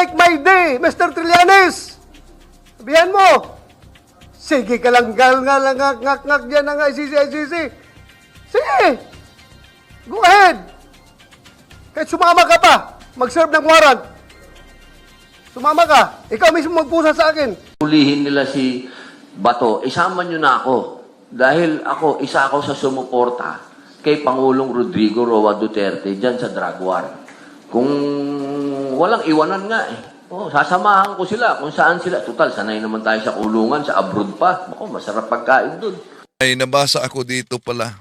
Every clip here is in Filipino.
make my day, Mr. Trillanes! Sabihan mo, sige ka lang, ngak dyan ng ICC. Sige, go ahead. Kahit sumama ka pa, mag-serve ng warrant. Sumama ka, ikaw mismo magpusa sa akin. Hulihin nila si Bato, isama nyo na ako. Dahil isa ako sa sumuporta kay Pangulong Rodrigo Roa Duterte dyan sa drug war. Kung walang iwanan nga sasamahan ko sila kung saan sila. Total, sanay naman tayo sa kulungan, sa abroad pa. Masarap pagkain dun. Ay nabasa ako dito pala.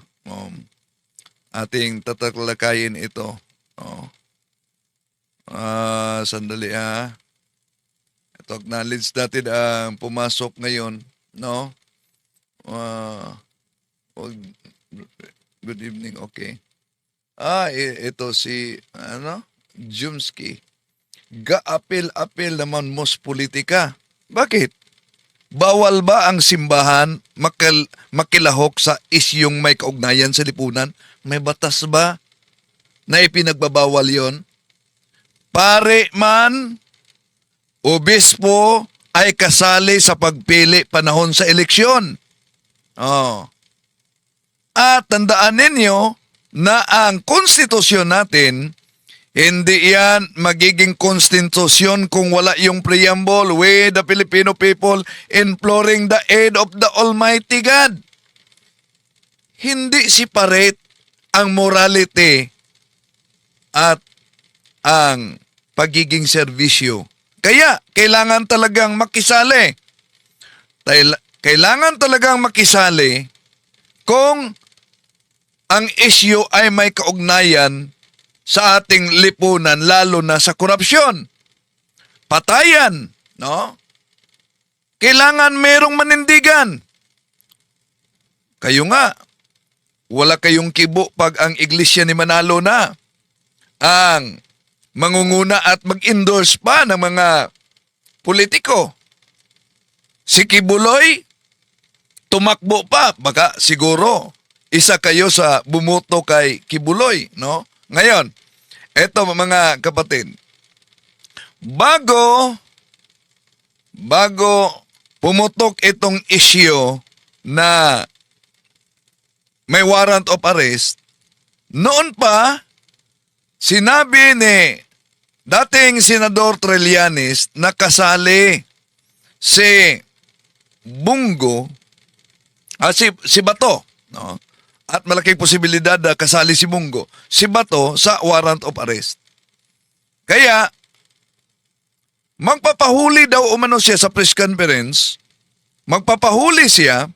Ating tatalakayin ito. Sandali Ito, acknowledge natin ang pumasok ngayon. No? Good evening, okay. Ito si, Jumski. Gaapil-apil naman mos politika. Bakit? Bawal ba ang simbahan makilahok sa isyong may kaugnayan sa lipunan? May batas ba na ipinagbabawal yon? Pare man, obispo ay kasali sa pagpili panahon sa eleksyon. At tandaan ninyo na ang konstitusyon natin, hindi yan magiging konstitusyon kung wala yung preamble, "We, the Filipino people, imploring the aid of the Almighty God." Hindi separate ang morality at ang pagiging serbisyo. Kaya, kailangan talagang makisali. Kailangan talagang makisali kung ang isyu ay may kaugnayan sa ating lipunan, lalo na sa korupsyon, patayan, no? Kailangan merong manindigan. Kayo nga, wala kayong kibo pag ang iglesia ni Manalo na ang mangunguna at mag-endorse pa ng mga politiko. Si Kibuloy, tumakbo pa, baka siguro isa kayo sa bumuto kay Kibuloy, no? Ngayon, eto mga kapatid, bago pumutok itong issue na may warrant of arrest, noon pa, sinabi ni dating Senador Trillanes na kasali si Bungo, si Bato, no? At malaking posibilidad na kasali si Bungo, si Bato sa warrant of arrest. Kaya, magpapahuli daw umano siya sa press conference, magpapahuli siya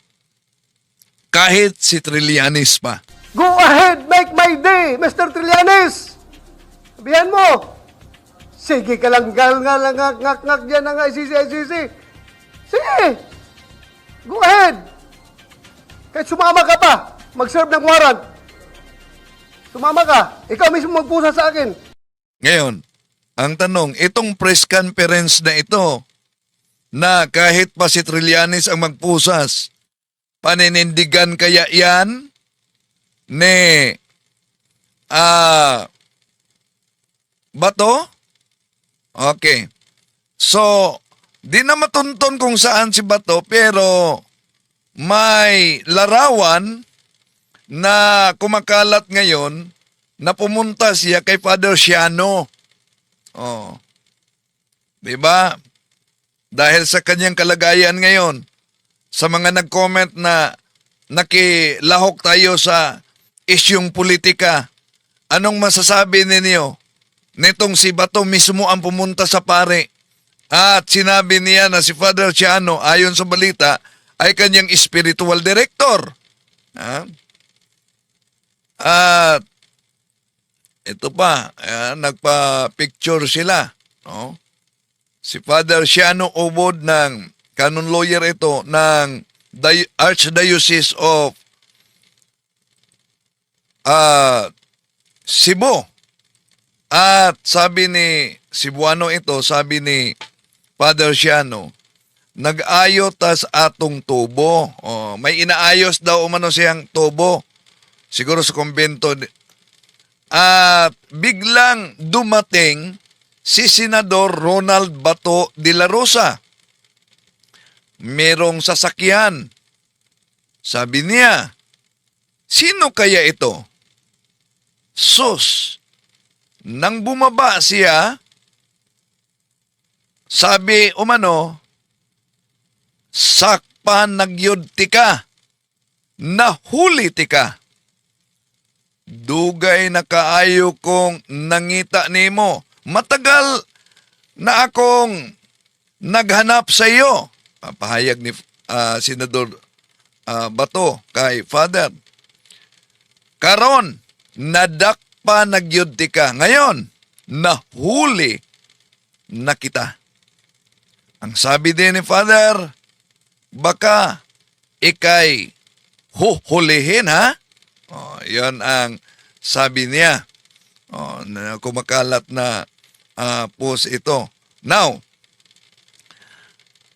kahit si Trillanes pa. Go ahead, make my day, Mr. Trillanes! Sabihan mo, sige ka lang, ngak dyan ng ICC. Sige, go ahead. Kahit sumama ka pa, mag-serve ng warrant. Sumama ka, ikaw mismo magpusa sa akin. Ngayon, ang tanong, itong press conference na ito, na kahit pa si Trillanes ang magpusas, paninindigan kaya yan ni Bato? Okay. So, di na matunton kung saan si Bato, pero may larawan na kumakalat ngayon na pumunta siya kay Father Siano. Diba? Dahil sa kanyang kalagayan ngayon, sa mga nag-comment na nakilahok tayo sa isyong politika, anong masasabi ninyo? Nitong si Bato mismo ang pumunta sa pare at sinabi niya na si Father Siano, ayon sa balita, ay kanyang spiritual director. At ito pa, nagpa-picture sila. No? Si Father Siano Obod ng canon lawyer ito ng Archdiocese of Cebu. At sabi ni Cebuano ito, sabi ni Father Siano, nag-ayot tas atong tubo. May inaayos daw umano siyang tubo. Siguro sa kumbento. At biglang dumating si Senador Ronald Bato de la Rosa. Merong sasakyan. Sabi niya, sino kaya ito? Sus, nang bumaba siya, sabi umano, sakpa nagyod tika, nahuli tika. Dugay na kaayo kong nangita nimo. Matagal na akong naghanap sa iyo. Papahayag ni Senador Bato kay Father. Karon, nadakpa nagyud tika. Ngayon, nahuli na kita. Ang sabi din ni Father, baka ikay huhulihin ha? Oh, yan ang sabi niya. Oh, na kumakalat na post ito. Now,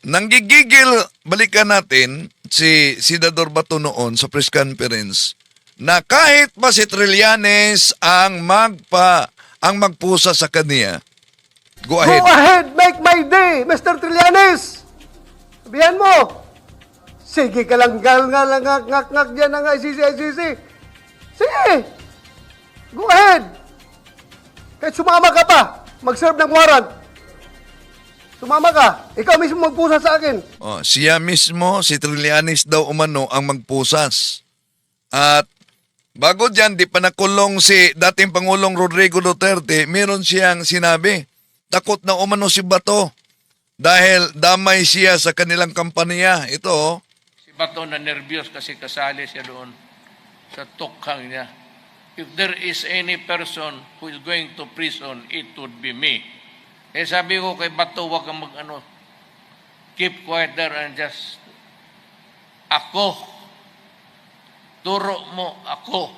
nanggigigil, balikan natin si Senador Bato noon sa press conference na kahit pa si Trillanes ang magpusa sa kanya. Go ahead. Go ahead, make my day, Mr. Trillanes! Sabihan mo, sige ka lang, ngak dyan ng ICC. Sige, go ahead. Kahit sumama ka pa, mag-serve ng warrant. Sumama ka, ikaw mismo magpusa sa akin. Oh, siya mismo, si Trillanes daw umano ang magpusas. At bago dyan, di pa nakulong si dating Pangulong Rodrigo Duterte, meron siyang sinabi, takot na umano si Bato dahil damay siya sa kanilang kampanya. Ito, Si Bato na nervyos kasi kasali siya doon sa tukhang niya. If there is any person who is going to prison, it would be me. Eh sabi ko kay Bato, wag kang keep quiet there and just, ako, turo mo ako,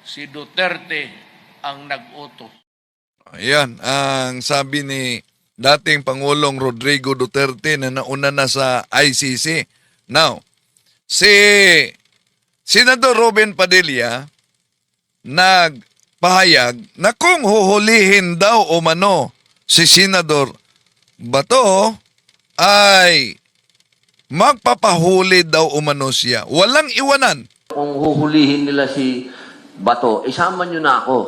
si Duterte ang nag-utos. ayan, ang sabi ni dating Pangulong Rodrigo Duterte na nauna na sa ICC. Now, si Senador Robin Padilla nagpahayag na kung huhulihin daw o mano si Senador Bato ay magpapahuli daw umano siya. Walang iwanan. Kung huhulihin nila si Bato, isama nyo na ako.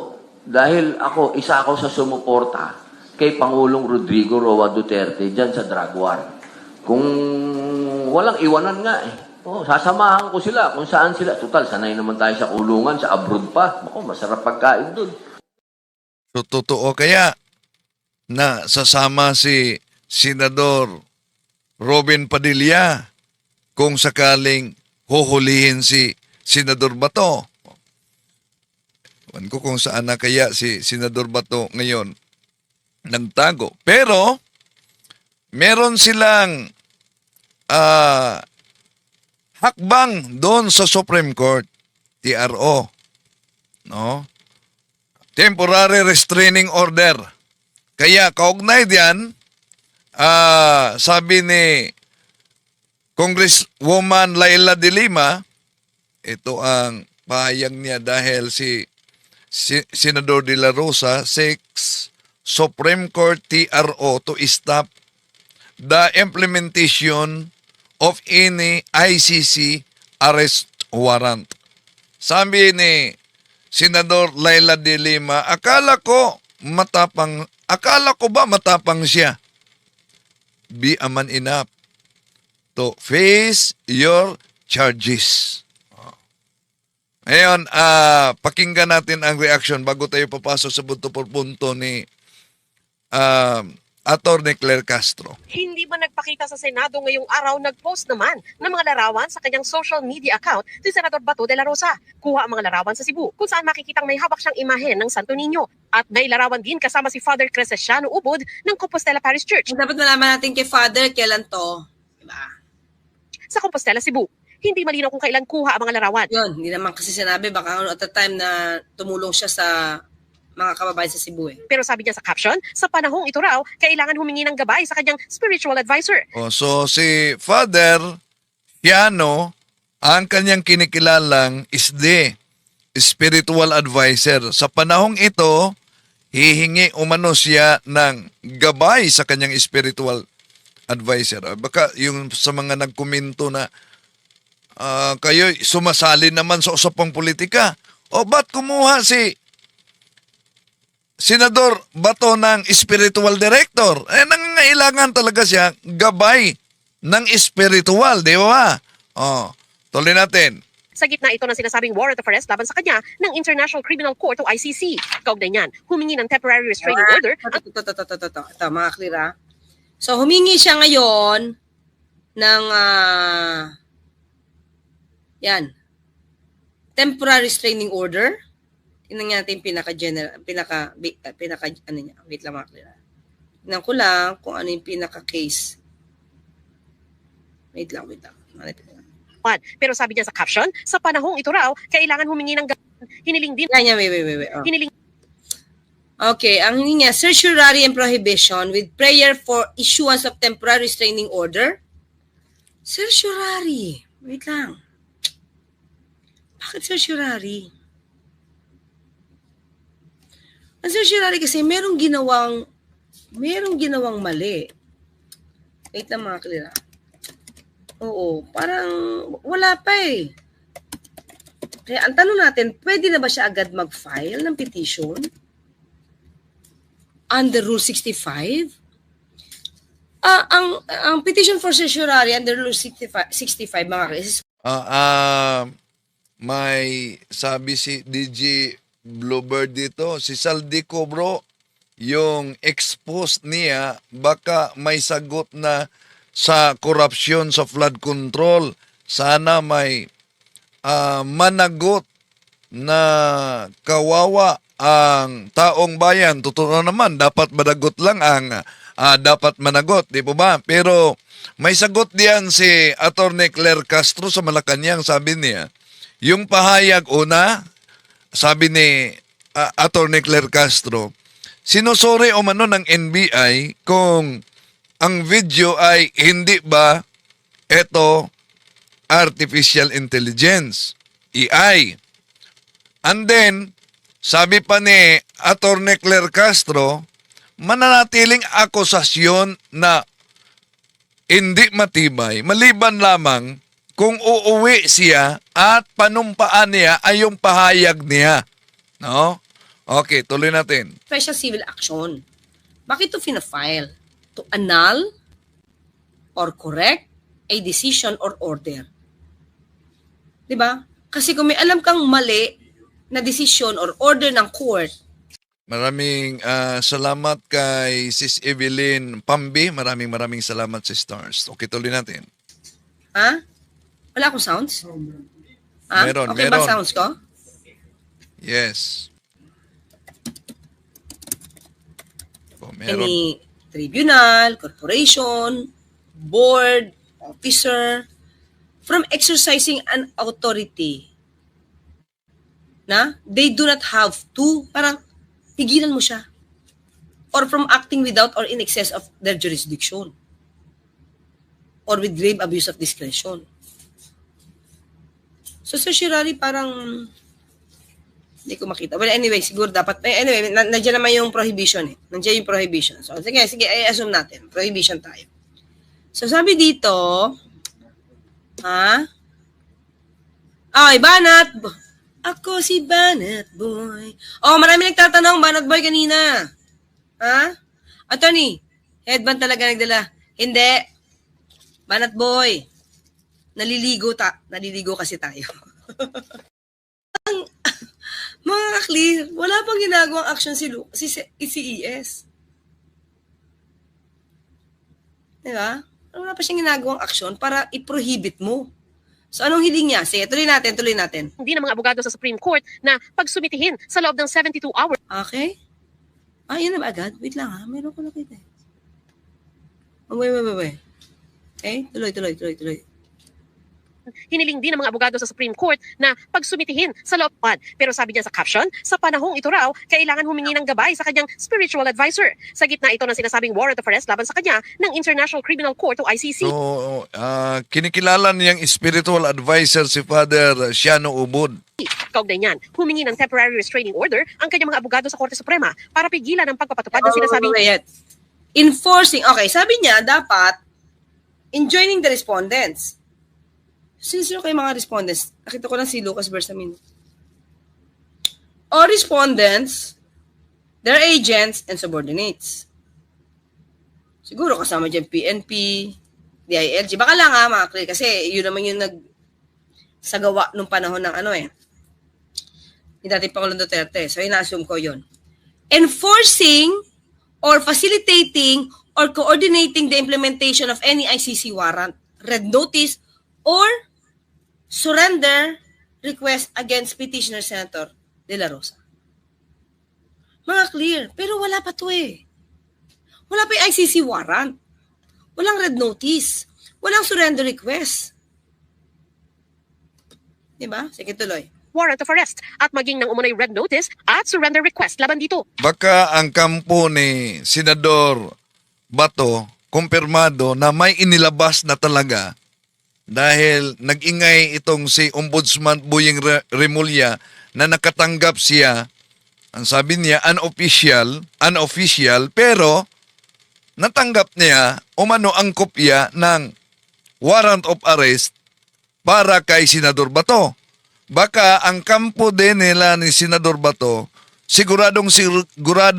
Dahil isa ako sa sumuporta kay Pangulong Rodrigo Roa Duterte dyan sa drug war. Kung walang iwanan nga eh. Oh, sasamahan ko sila kung saan sila. Total, sanay naman tayo sa kulungan, sa abroad pa. Ako, masarap pagkain dun. So, totoo kaya na sasama si Senador Robin Padilla kung sakaling huhulihin si Senador Bato. Ewan ko kung saan na kaya si Senador Bato ngayon nagtago. Pero, meron silang hakbang doon sa Supreme Court, TRO. No? Temporary Restraining Order. Kaya kaugnay diyan, sabi ni Congresswoman Laila de Lima, ito ang pahayag niya dahil si Senador De La Rosa seeks Supreme Court TRO to stop the implementation of any ICC arrest warrant. Sabi ni Senador Laila de Lima, akala ko ba matapang siya? Be a man enough to face your charges. Ngayon, pakinggan natin ang reaction bago tayo papasok sa punto por punto ni Attorney Claire Castro. Hindi ba nagpakita sa Senado ngayong araw, nag-post naman ng mga larawan sa kanyang social media account si Senador Bato de la Rosa. Kuha ang mga larawan sa Cebu kung saan makikitang may hawak siyang imahen ng Santo Niño. At may larawan din kasama si Father Crescentiano Ubod ng Compostela Parish Church Dapat malaman natin kay Father kailan to. Diba? sa Compostela, Cebu. Hindi malinaw kung kailan kuha ang mga larawan. Yun, hindi naman kasi sinabi baka at the time na tumulong siya sa mga kababayan sa Cebu eh. Pero sabi niya sa caption, sa panahong ito raw, kailangan humingi ng gabay sa kanyang spiritual advisor. So si Father Piano, ang kanyang kinikilalang is the spiritual advisor. Sa panahong ito, hihingi umano siya ng gabay sa kanyang spiritual advisor. Baka yung sa mga nagkomento na kayo sumasali naman sa usapang politika. O ba't kumuha si Senador Bato ng spiritual director? Nangangailangan talaga siya gabay ng spiritual, di ba? Tuloy natin. Sa gitna ito ng sinasabing warrant of arrest laban sa kanya ng International Criminal Court o ICC. Kaugnay niyan, humingi ng temporary restraining order ang Ito, mga clear ha. So, humingi siya ngayon ng, temporary restraining order. Tingnan natin yung ano niya. Wait lang, mga clear ha. Tingnan ko lang kung ano yung pinaka-case. Wait lang. Pero sabi niya sa caption, sa panahong ito raw, kailangan humingi ng hiniling din. Wait. Oh. Hiniling Okay, ang hininga, certiorari and prohibition with prayer for issuance of temporary restraining order. Certiorari. Wait lang. Bakit certiorari? Ang certiorari kasi merong ginawang mali. Wait lang, mga kalira. Oo, parang wala pa eh. Kaya ang tanong natin, pwede na ba siya agad mag-file ng petition? Under Rule 65? Ang petition for certiorari under Rule 65 mga kalis. May sabi si DJ Bluebird dito, si Saldico bro, yung expose niya, baka may sagot na sa korupsyon sa flood control. Sana may managot na kawawa ang taong bayan. Totoo naman, dapat managot lang ang dapat managot, di po ba? Pero may sagot diyan si Atty. Claire Castro sa Malacanang. Sabi niya, yung pahayag una, sabi ni Atty. Claire Castro, sinusuri o mano ng NBI kung ang video ay hindi ba ito artificial intelligence, AI. And then, sabi pa ni Atty. Claire Castro, mananatiling akusasyon na hindi matibay, maliban lamang kung uuwi siya at panumpaan niya ay yung pahayag niya. No? Okay, tuloy natin. Special civil action. Bakit ito fina-file? To annul or correct a decision or order. Diba? Kasi kung may alam kang mali na decision or order ng court. Maraming salamat kay Sis Evelyn Pambi. Maraming salamat, Sisters. Okay, tuloy natin. Ha? Wala akong sounds? Ha? Meron. Okay ba sounds ko? Yes. Meron. Any tribunal, corporation, board, officer, from exercising an authority na they do not have to, parang tigilan mo siya. Or from acting without or in excess of their jurisdiction. Or with grave abuse of discretion. So, certiorari parang hindi ko makita. Well, anyway, siguro dapat, anyway, nandiyan naman yung prohibition eh. Nandiyan yung prohibition. So, sige, i-assume natin. Prohibition tayo. So, sabi dito, Banat. Ako si Banat Boy. Oh, marami nagtatanong, Banat Boy kanina. Ha? Attorney, headband talaga nagdala. Hindi. Banat Boy. Naliligo kasi tayo. Mga clear, wala pang ginagawang action si ES. Diba? Wala pa siyang ginagawang action para i-prohibit mo. So, anong hiling niya? Sige, tuloy natin. Hindi ng mga abogado sa Supreme Court na pagsumitihin sa loob ng 72 hours. Okay? Yun na ba agad? Wait lang ha. Meron ko nakita eh. Oh, wait. Okay? Tuloy. Hiniling din ng mga abogado sa Supreme Court na pagsumitihin sa looban. Pero sabi niya sa caption, sa panahong ito raw, kailangan humingi ng gabay sa kanyang spiritual advisor. Sa gitna ito ng sinasabing warrant of arrest laban sa kanya ng International Criminal Court o ICC. So, kinikilala niyang spiritual advisor si Father Shiano Ubod. Kaugnay niyan, humingi ng temporary restraining order ang kanyang mga abogado sa Korte Suprema para pigilan ang pagpapatupad ng sinasabing Wait. Enforcing, okay, sabi niya, dapat enjoining the respondents. Sino kayo mga respondents? Nakita ko lang si Lucas Bersamin. All respondents, their agents, and subordinates. Siguro kasama dyan PNP, DILG. Baka lang mga clear, kasi yun naman yung nagsagawa nung panahon ng ni dating Pangulong Duterte. So, ina-assume ko yun. Enforcing or facilitating or coordinating the implementation of any ICC warrant, red notice, or surrender request against petitioner Senator De La Rosa. Mga clear. Pero wala pa to eh. Wala pa yung ICC warrant. Walang red notice. Walang surrender request. Diba? Sige, tuloy. warrant of arrest at maging ng umunay red notice at surrender request laban dito. Baka ang kampo ni Senador Bato kumpirmado na may inilabas na talaga dahil nag-ingay itong si Ombudsman Boying Remulla na nakatanggap siya, ang sabi niya, unofficial, pero natanggap niya umano ang kopya ng warrant of arrest para kay Senador Bato. Baka ang kampo din nila ni Senador Bato, sigurado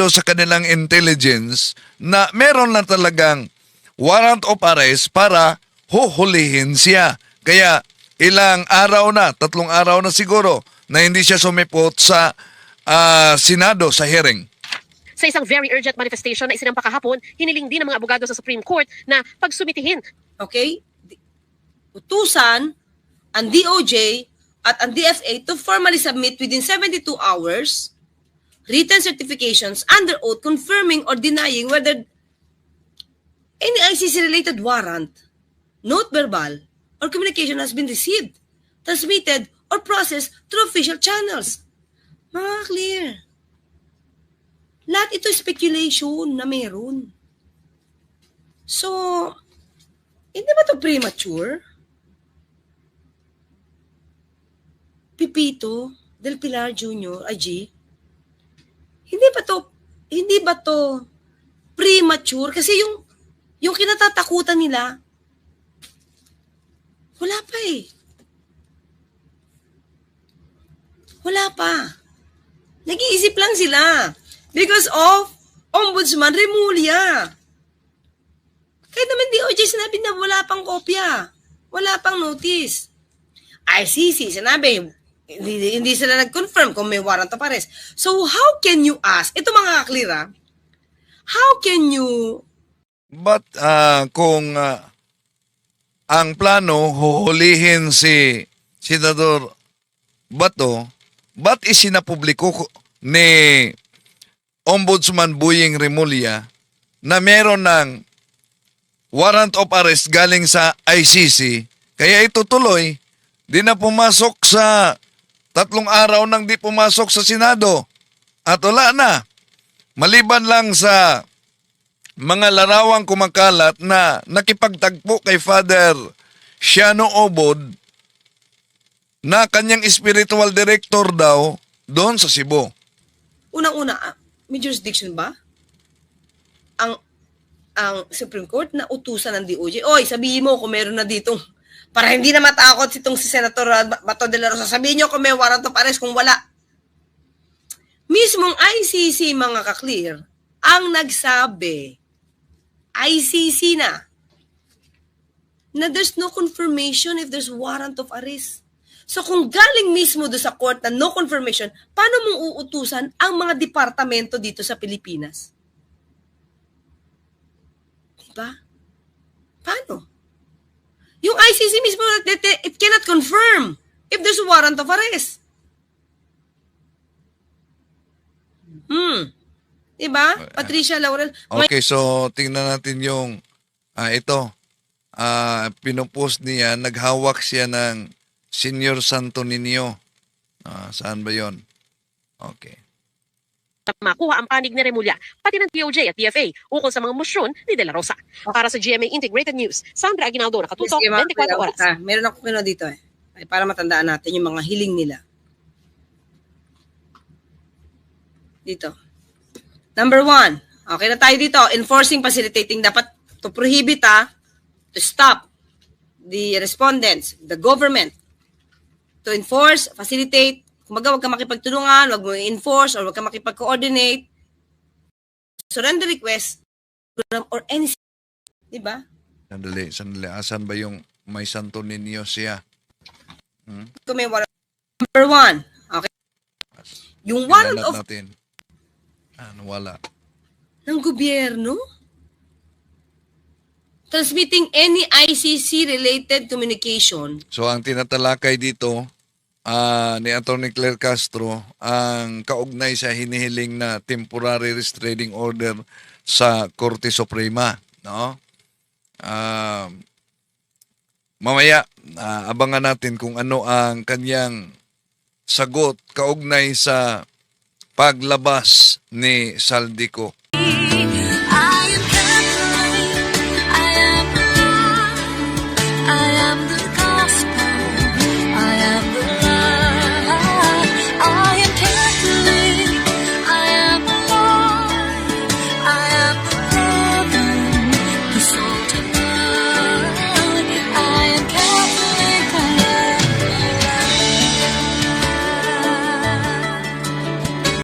sa kanilang intelligence na meron na talagang warrant of arrest para huhulihin siya. Kaya ilang araw na, 3 araw na siguro, na hindi siya sumipot sa Senado sa hearing. Sa isang very urgent manifestation na isinampa kahapon, hiniling din ng mga abogado sa Supreme Court na pagsumitihin. Okay? Utusan ang DOJ at ang DFA to formally submit within 72 hours written certifications under oath confirming or denying whether any ICC-related warrant, note verbal, or communication has been received, transmitted, or processed through official channels. Mga clear. Lahat ito speculation na meron. So, hindi ba ito premature? Pipito del Pilar Jr., IG, hindi ba to premature? Kasi yung kinatatakutan nila, wala pa eh. Wala pa. Nag-iisip lang sila. Because of Ombudsman Remulla. Kahit naman DOJ sinabi na wala pang kopya. Wala pang notice. ICC sinabi, hindi sila nag-confirm kung may warrant of arrest. So how can you ask? Ito mga kaklira, how can you... But kung ang plano huhulihin si Senador Bato, ba't isinapubliko ni Ombudsman Boying Remulla na meron ng warrant of arrest galing sa ICC, kaya ito tuloy, di na pumasok sa 3 araw nang di pumasok sa Senado. At wala na. Maliban lang sa mga larawang kumakalat na nakipagtagpo kay Father Shiano Ubod na kanyang spiritual director daw doon sa Cebu. Unang-una, may jurisdiction ba? Ang Supreme Court na utusan ng DOJ. Oy, sabihin mo kung meron na ditong, para hindi na matakot itong si Senator Bato de la Rosa, sabihin nyo kung may warrant of arrest, kung wala. Mismong ICC, mga kaklear, ang nagsabi, ICC na there's no confirmation if there's warrant of arrest. So kung galing mismo do sa court na no confirmation, paano mong uutusan ang mga departamento dito sa Pilipinas? Diba? Paano? Yung ICC mismo, it cannot confirm if there's a warrant of arrest. Diba? Patricia Laurel. Okay, so tingnan natin yung ito. pinopost niya, naghawak siya ng Senior Santo Niño. Saan ba yon? Okay. makuha ang panig ni Remulla, pati ng DOJ at DFA ukol sa mga motion ni De La Rosa. Para sa GMA Integrated News, Sandra Aguinaldo, nakatutok, Sige, mga 24 kuya, oras. meron ako kinuha dito eh. Ay, para matandaan natin yung mga hiling nila. Dito. Number 1. Okay na tayo dito. Enforcing, facilitating. Dapat to prohibit to stop the respondents, the government, to enforce, facilitate. Kumaga, huwag ka makipagtulungan, huwag mo enforce, or huwag ka makipag-coordinate. Surrender request, or anything. Diba? Sandali. Asan ba yung may Santo Niño siya? Ito may warrant. Number 1. Okay. Yung warrant Ilanat of natin. Wala. ng gobyerno transmitting any ICC-related communication. So, ang tinatalakay dito ni Atty. Claire Castro, ang kaugnay sa hinihiling na temporary restraining order sa Korte Suprema. No? Mamaya, abangan natin kung ano ang kanyang sagot kaugnay sa paglabas ni Saldico.